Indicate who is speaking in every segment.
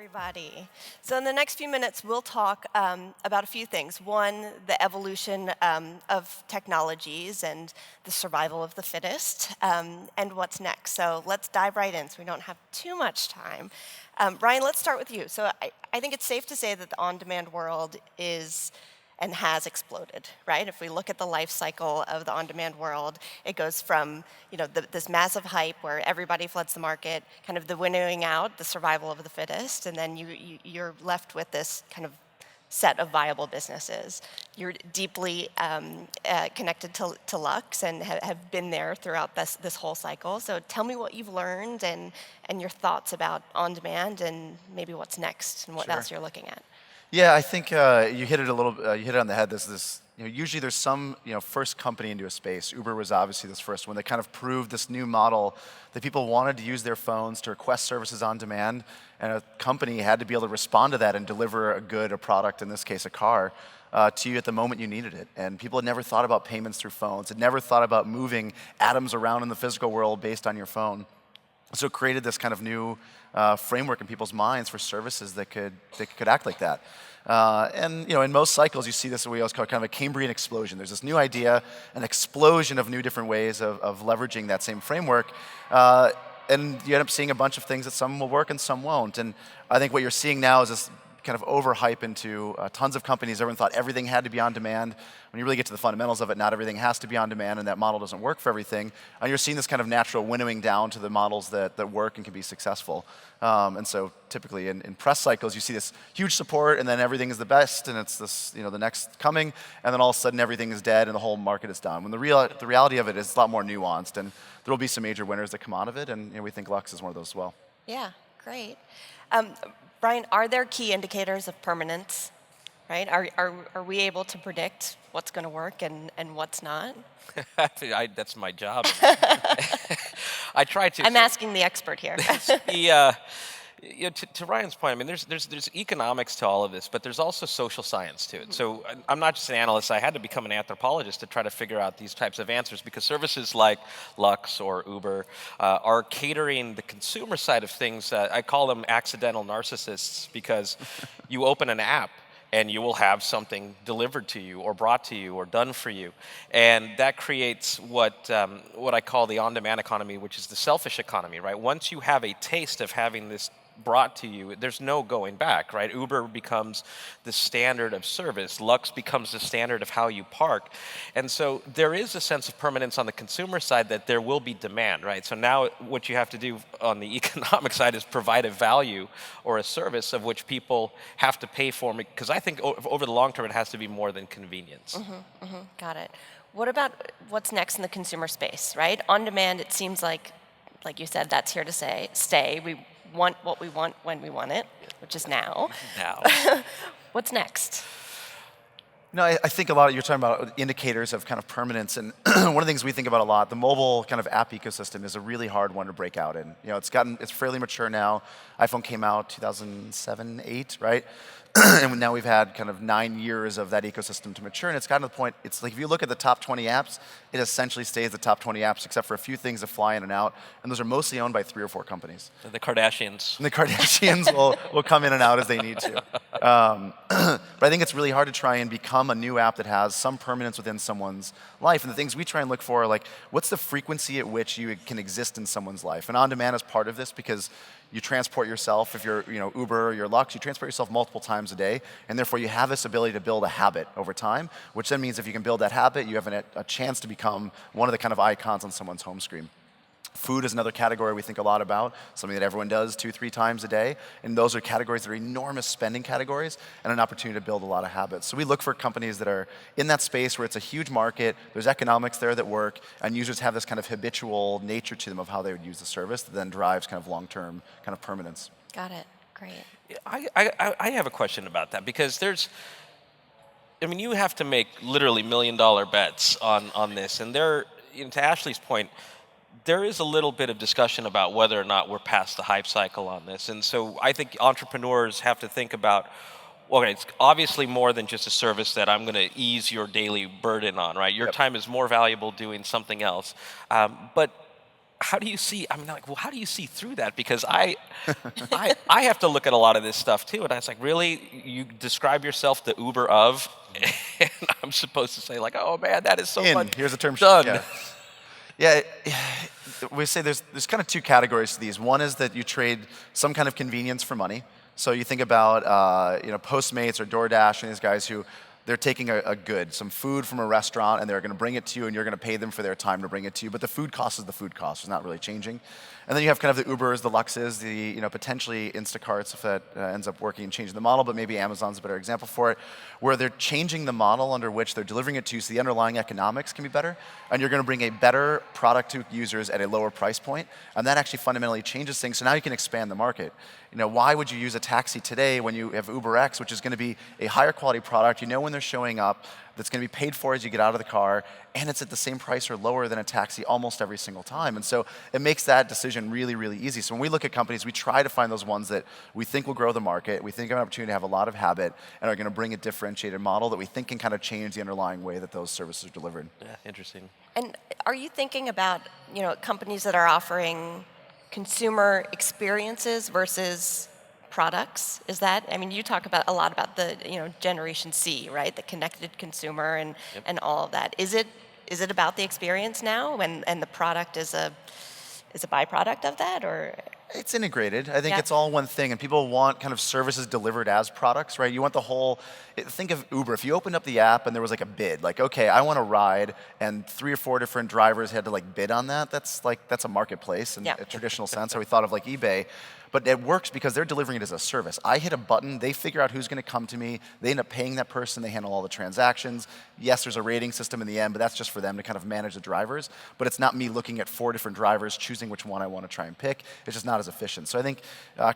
Speaker 1: everybody. So in the next few minutes, we'll talk about a few things. One, the evolution of technologies and the survival of the fittest, and what's next. So let's dive right in so we don't have too much time. Ryan, let's start with you. So I think it's safe to say that the on-demand world is and has exploded, right? If we look at the life cycle of the on-demand world, it goes from this massive hype where everybody floods the market, kind of the winnowing out, the survival of the fittest, and then you're left with this kind of set of viable businesses. You're deeply connected to Lux and have been there throughout this whole cycle. So tell me what you've learned and your thoughts about on-demand and maybe what's next and what else you're looking at.
Speaker 2: Yeah, I think you hit it a little. You hit it on the head. There's this. Usually there's some first company into a space. Uber was obviously this first one that kind of proved this new model that people wanted to use their phones to request services on demand, and a company had to be able to respond to that and deliver a product, in this case a car, to you at the moment you needed it. And people had never thought about payments through phones. Had never thought about moving atoms around in the physical world based on your phone. So it created this kind of new framework in people's minds for services that could act like that. And in most cycles, you see this what we always call kind of a Cambrian explosion. There's this new idea, an explosion of new different ways of leveraging that same framework. And you end up seeing a bunch of things that some will work and some won't. And I think what you're seeing now is this kind of overhype into tons of companies. Everyone thought everything had to be on demand. When you really get to the fundamentals of it, not everything has to be on demand, and that model doesn't work for everything. And you're seeing this kind of natural winnowing down to the models that work and can be successful. And so typically in press cycles, you see this huge support, and then everything is the best, and it's this, the next coming, and then all of a sudden everything is dead and the whole market is done. When the reality of it is a lot more nuanced, and there will be some major winners that come out of it, and we think Lux is one of those as well.
Speaker 1: Yeah, great. Brian, are there key indicators of permanence, right? Are we able to predict what's going to work and what's not?
Speaker 3: That's my job. I try to.
Speaker 1: I'm asking the expert here.
Speaker 3: To Ryan's point, I mean, there's economics to all of this, but there's also social science to it. So I'm not just an analyst. I had to become an anthropologist to try to figure out these types of answers, because services like Lux or Uber are catering the consumer side of things. I call them accidental narcissists, because you open an app and you will have something delivered to you or brought to you or done for you. And that creates what I call the on-demand economy, which is the selfish economy, right? Once you have a taste of having this brought to you, there's no going back, right? Uber becomes the standard of service. Lux becomes the standard of how you park. And so there is a sense of permanence on the consumer side that there will be demand, right? So now what you have to do on the economic side is provide a value or a service of which people have to pay for, because I think over the long term it has to be more than convenience.
Speaker 1: Got it. What about what's next in the consumer space, right? On demand, it seems like you said, that's here to stay. We want what we want when we want it, which is now. What's next?
Speaker 2: I think a lot, you're talking about indicators of kind of permanence, and one of the things we think about a lot, the mobile kind of app ecosystem is a really hard one to break out in. It's fairly mature now. iPhone came out 2007, 8, right? And now we've had kind of 9 years of that ecosystem to mature, and it's gotten to the point, it's like if you look at the top 20 apps, it essentially stays the top 20 apps, except for a few things that fly in and out, and those are mostly owned by 3 or 4 companies.
Speaker 3: The Kardashians.
Speaker 2: And the Kardashians will come in and out as they need to. But I think it's really hard to try and become a new app that has some permanence within someone's life, and the things we try and look for are like, what's the frequency at which you can exist in someone's life? And on-demand is part of this, because you transport yourself, if you're Uber or you're Lux, you transport yourself multiple times a day, and therefore you have this ability to build a habit over time, which then means if you can build that habit, you have a chance to become one of the kind of icons on someone's home screen. Food is another category we think a lot about, something that everyone does 2-3 times a day, and those are categories that are enormous spending categories and an opportunity to build a lot of habits. So we look for companies that are in that space where it's a huge market, there's economics there that work, and users have this kind of habitual nature to them of how they would use the service that then drives kind of long-term kind of permanence.
Speaker 1: Got it. Great.
Speaker 3: I have a question about that, because you have to make literally $1 million bets on this, and to Ashley's point, there is a little bit of discussion about whether or not we're past the hype cycle on this. And so I think entrepreneurs have to think about, okay, it's obviously more than just a service that I'm going to ease your daily burden on, right? Your time is more valuable doing something else. But how do you see? I mean, like, well, how do you see through that? Because I have to look at a lot of this stuff too, and I was like, really, you describe yourself the Uber of, and I'm supposed to say like, oh man, that is so much
Speaker 2: Here's the term.
Speaker 3: done.
Speaker 2: Yeah, we say there's kind of two categories to these. One is that you trade some kind of convenience for money. So you think about Postmates or DoorDash and these guys who they're taking a good, some food from a restaurant, and they're going to bring it to you, and you're going to pay them for their time to bring it to you. But the food cost is the food cost; it's not really changing. And then you have kind of the Ubers, the Luxes, the potentially Instacarts if that ends up working and changing the model. But maybe Amazon's a better example for it, where they're changing the model under which they're delivering it to you, so the underlying economics can be better, and you're going to bring a better product to users at a lower price point, and that actually fundamentally changes things. So now you can expand the market. Why would you use a taxi today when you have UberX, which is going to be a higher quality product? You know when they're showing up, that's going to be paid for as you get out of the car, and it's at the same price or lower than a taxi almost every single time. And so it makes that decision really, really easy. So when we look at companies, we try to find those ones that we think will grow the market, we think have an opportunity to have a lot of habit, and are going to bring a differentiated model that we think can kind of change the underlying way that those services are delivered.
Speaker 3: Yeah, interesting.
Speaker 1: And are you thinking about, companies that are offering consumer experiences versus products? Is that, you talk about a lot about the, Generation C, right? The connected consumer and all of that. Is it about the experience now and the product is a byproduct of that, or?
Speaker 2: It's integrated. I think it's all one thing, and people want kind of services delivered as products, right? You want the whole, think of Uber. If you opened up the app and there was like a bid, like, okay, I want a ride, and 3 or 4 different drivers had to like bid on that, that's a marketplace in a traditional sense, how we thought of like eBay. But it works because they're delivering it as a service. I hit a button, they figure out who's going to come to me, they end up paying that person, they handle all the transactions. Yes, there's a rating system in the end, but that's just for them to kind of manage the drivers. But it's not me looking at 4 different drivers, choosing which one I want to try and pick. It's just not as efficient. So I think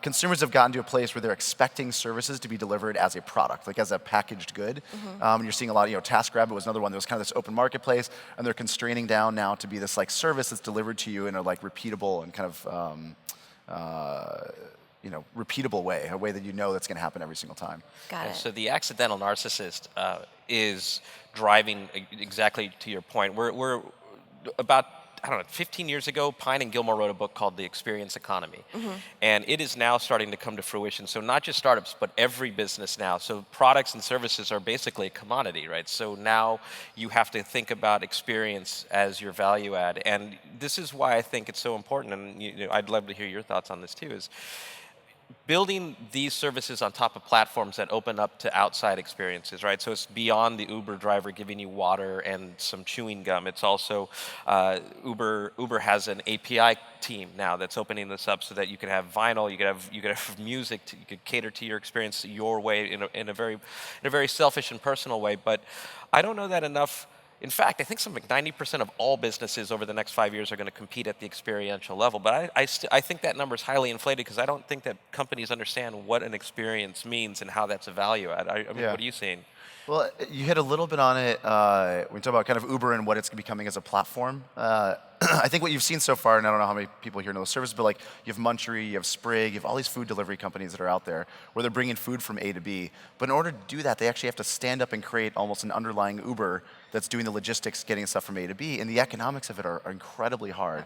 Speaker 2: consumers have gotten to a place where they're expecting services to be delivered as a product, like as a packaged good. And you're seeing a lot of, TaskRabbit was another one that was kind of this open marketplace, and they're constraining down now to be this like service that's delivered to you in a like repeatable and kind of repeatable way, a way that that's going to happen every single time.
Speaker 1: Got it.
Speaker 3: So the accidental narcissist is driving exactly to your point. We're about 15 years ago, Pine and Gilmore wrote a book called The Experience Economy. And it is now starting to come to fruition. So not just startups, but every business now. So products and services are basically a commodity, right? So now you have to think about experience as your value add. And this is why I think it's so important, and I'd love to hear your thoughts on this too, is building these services on top of platforms that open up to outside experiences, right? So it's beyond the Uber driver giving you water and some chewing gum. It's also Uber has an API team now that's opening this up so that you can have vinyl, you could have music, you could cater to your experience your way in a very selfish and personal way. But I don't know that enough. In fact, I think something like 90% of all businesses over the next 5 years are going to compete at the experiential level. But I think that number is highly inflated because I don't think that companies understand what an experience means and how that's a value add. I mean, what are you seeing?
Speaker 2: Well, you hit a little bit on it when you talk about kind of Uber and what it's becoming as a platform. I think what you've seen so far, and I don't know how many people here know the service, but like you have Munchery, you have Sprig, you have all these food delivery companies that are out there where they're bringing food from A to B. But in order to do that, they actually have to stand up and create almost an underlying Uber that's doing the logistics, getting stuff from A to B, and the economics of it are incredibly hard.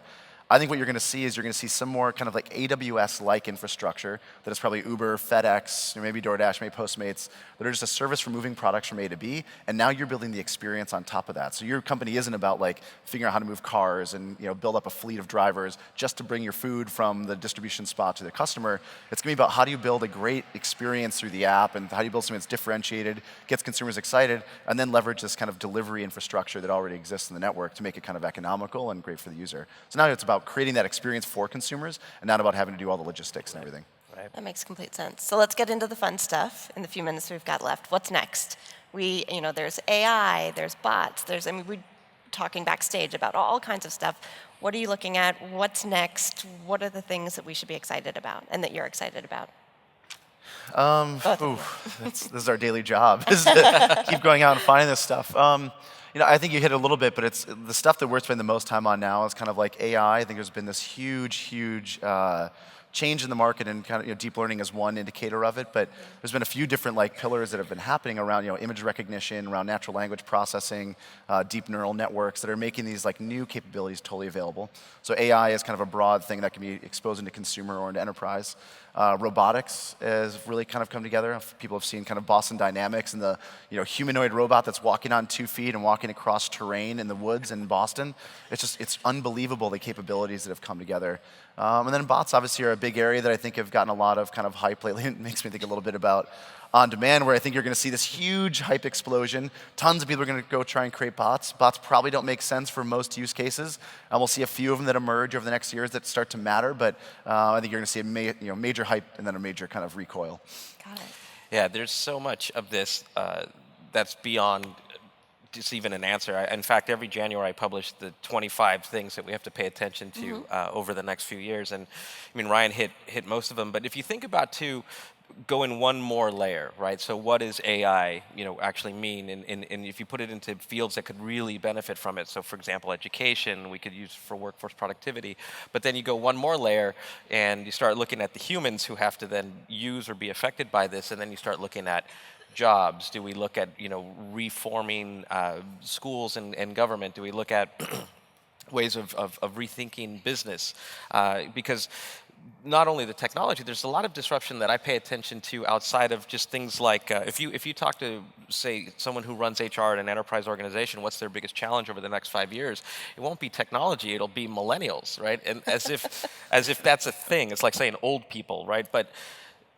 Speaker 2: I think what you're going to see is you're going to see some more kind of like AWS-like infrastructure that is probably Uber, FedEx, or maybe DoorDash, maybe Postmates, that are just a service for moving products from A to B, and now you're building the experience on top of that. So your company isn't about like figuring out how to move cars and build up a fleet of drivers just to bring your food from the distribution spot to the customer. It's going to be about how do you build a great experience through the app, and how do you build something that's differentiated, gets consumers excited, and then leverage this kind of delivery infrastructure that already exists in the network to make it kind of economical and great for the user. So now it's about creating that experience for consumers and not about having to do all the logistics and everything.
Speaker 1: Right. That makes complete sense. So let's get into the fun stuff in the few minutes we've got left. What's next? There's AI, there's bots, we're talking backstage about all kinds of stuff. What are you looking at? What's next? What are the things that we should be excited about and that you're excited about?
Speaker 2: This is our daily job, is to keep going out and finding this stuff. I think you hit it a little bit, but it's the stuff that we're spending the most time on now is kind of like AI. I think there's been this huge change in the market, and kind of deep learning is one indicator of it. But there's been a few different pillars that have been happening around image recognition, around natural language processing, deep neural networks that are making these new capabilities totally available. So AI is kind of a broad thing that can be exposed into consumer or into enterprise. Robotics has really kind of come together. People have seen kind of Boston Dynamics and the humanoid robot that's walking on 2 feet and walking across terrain in the woods in Boston. It's unbelievable the capabilities that have come together. And then bots obviously are a big area that I think have gotten a lot of kind of hype lately. It makes me think a little bit about on-demand, where I think you're going to see this huge hype explosion. Tons of people are going to go try and create bots. Bots probably don't make sense for most use cases. And we'll see a few of them that emerge over the next years that start to matter. But I think you're going to see a major hype and then a major kind of recoil.
Speaker 1: Got it.
Speaker 3: Yeah, there's so much of this that's beyond just even an answer. In fact, every January I publish the 25 things that we have to pay attention to over the next few years. And I mean, Ryan hit most of them. But if you think about go in one more layer, right? So what does AI, actually mean? And if you put it into fields that could really benefit from it. So for example, education, we could use for workforce productivity. But then you go one more layer and you start looking at the humans who have to then use or be affected by this. And then you start looking at jobs. Do we look at, reforming schools and government? Do we look at ways of rethinking business? Because not only the technology, there's a lot of disruption that I pay attention to outside of just things like, if you talk to, say, someone who runs HR at an enterprise organization, what's their biggest challenge over the next 5 years? It won't be technology, it'll be millennials, right? And as if that's a thing. It's like saying old people, right? But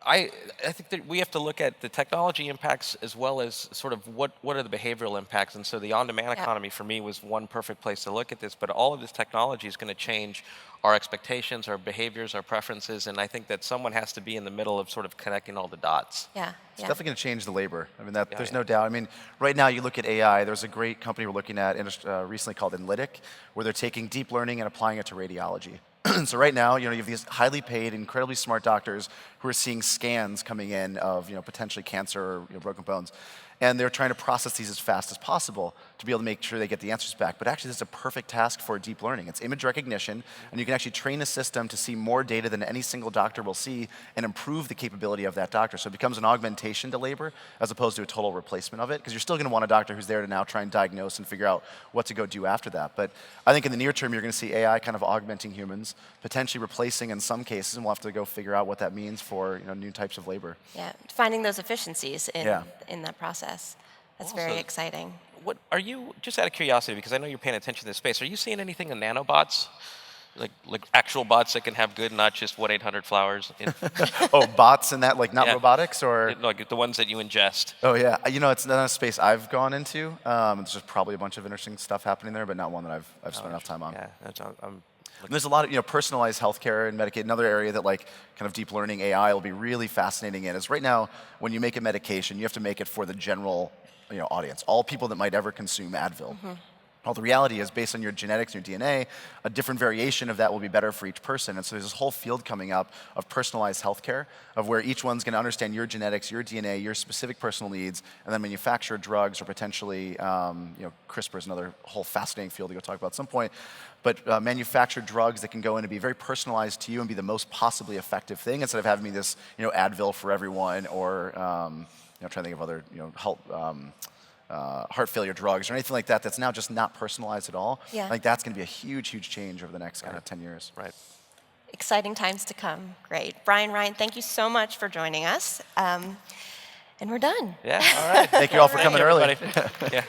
Speaker 3: I think that we have to look at the technology impacts as well as sort of what are the behavioral impacts. And so the on-demand economy for me was one perfect place to look at this. But all of this technology is going to change our expectations, our behaviors, our preferences. And I think that someone has to be in the middle of sort of connecting all the dots.
Speaker 1: Yeah.
Speaker 2: It's definitely going to change the labor. I mean, there's no doubt. I mean, right now you look at AI, there's a great company we're looking at recently called Analytic, where they're taking deep learning and applying it to radiology. So right now, you have these highly paid, incredibly smart doctors who are seeing scans coming in of, potentially cancer or broken bones. And they're trying to process these as fast as possible to be able to make sure they get the answers back. But actually, this is a perfect task for deep learning. It's image recognition, and you can actually train a system to see more data than any single doctor will see and improve the capability of that doctor. So it becomes an augmentation to labor as opposed to a total replacement of it, because you're still going to want a doctor who's there to now try and diagnose and figure out what to go do after that. But I think in the near term, you're going to see AI kind of augmenting humans, potentially replacing in some cases, and we'll have to go figure out what that means for new types of labor.
Speaker 1: Yeah, finding those efficiencies in that process. That's
Speaker 3: Also,
Speaker 1: very exciting.
Speaker 3: What are you, just out of curiosity, because I know you're paying attention to this space, are you seeing anything in nanobots? Like actual bots that can have good, not just 1-800-Flowers?
Speaker 2: Oh, bots in that, not robotics, or?
Speaker 3: Like the ones that you ingest.
Speaker 2: Oh, yeah. It's not a space I've gone into. There's just probably a bunch of interesting stuff happening there, but not one that I've spent enough time on.
Speaker 3: Yeah,
Speaker 2: And there's a lot of personalized healthcare and Medicaid. Another area that kind of deep learning AI will be really fascinating in is right now when you make a medication, you have to make it for the general audience, all people that might ever consume Advil. Well, the reality is, based on your genetics and your DNA, a different variation of that will be better for each person. And so there's this whole field coming up of personalized healthcare, of where each one's going to understand your genetics, your DNA, your specific personal needs, and then manufacture drugs or potentially, CRISPR is another whole fascinating field to go talk about at some point. But manufacture drugs that can go in and be very personalized to you and be the most possibly effective thing, instead of having me this, Advil for everyone, or trying to think of other, heart failure drugs or anything like that that's now just not personalized at all.
Speaker 1: Yeah.
Speaker 2: I think that's going to be a huge, huge change over the next kind of 10 years.
Speaker 3: Right.
Speaker 1: Exciting times to come. Great. Brian, Ryan, thank you so much for joining us. And we're done.
Speaker 3: Yeah, all right.
Speaker 2: Thank you all for coming early.
Speaker 3: Yeah.